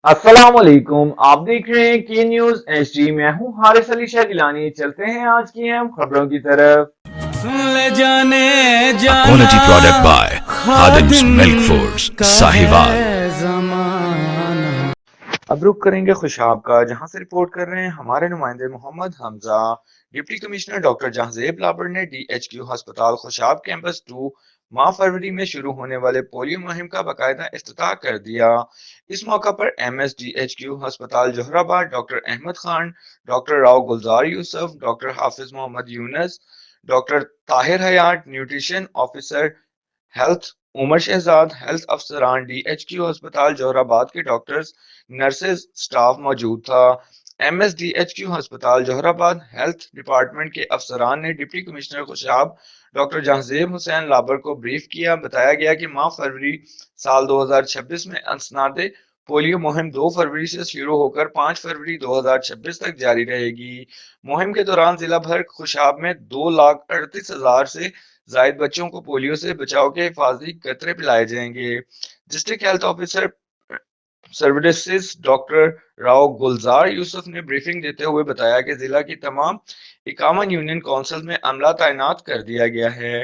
अस्सलाम वालेकुम। आप देख रहे हैं के न्यूज एचडी। मैं हूं हारिस अली शाह गिलानी। चलते हैं आज की अहम खबरों की तरफ। सुन ले जाने A जाना quality product by Khadim's Khadim Milk Foods, का Sahiwal. है जमाना। अब रुक करेंगे खुशाब का, जहां से रिपोर्ट कर रहे हैं हमारे नुमाइंदे Muhammad Hamza. Deputy commissioner doctor Jahanzeb Labar ने डीएचक्यू अस्पताल खुशाब कैंपस 2 माह फरवरी में शुरू होने वाले पोलियो मुहिम का बाकायदा इफ्तिताह कर दिया। इस मौका पर एमएसडीएचक्यू अस्पताल Jauharabad doctor Ahmed Khan, doctor Rao Gulzar Yousaf, doctor Hafiz Muhammad Younas, doctor Tahir Hayat, nutrition officer health Umar Shahzad, health अफसरान डीएचक्यू अस्पताल जोहराबाद के डॉक्टर्स, नर्सेज स्टाफ मौजूद था। एमएसडीएचक्यू अस्पताल जोहराबाद हेल्थ डिपार्टमेंट के अफसरान ने deputy commissioner Khushab doctor Jahanzeb Hussain Labar को ब्रीफ किया। बताया गया कि माह फरवरी साल 2026 में असनादे पोलियो मुहिम 2 फरवरी से शुरू होकर 5 फरवरी 2026 तक जारी रहेगी। मुहिम के दौरान जिला भर खुशाब में 2,38,000 से जायद बच्चों को पोलियो से बचाव के हिफाजती कतरे पिलाए जाएंगे। District health officer services doctor Rao Gulzar Yousaf ने ब्रीफिंग देते हुए बताया कि जिला की तमाम 51 यूनियन काउंसिल में अमला तैनात कर दिया गया है।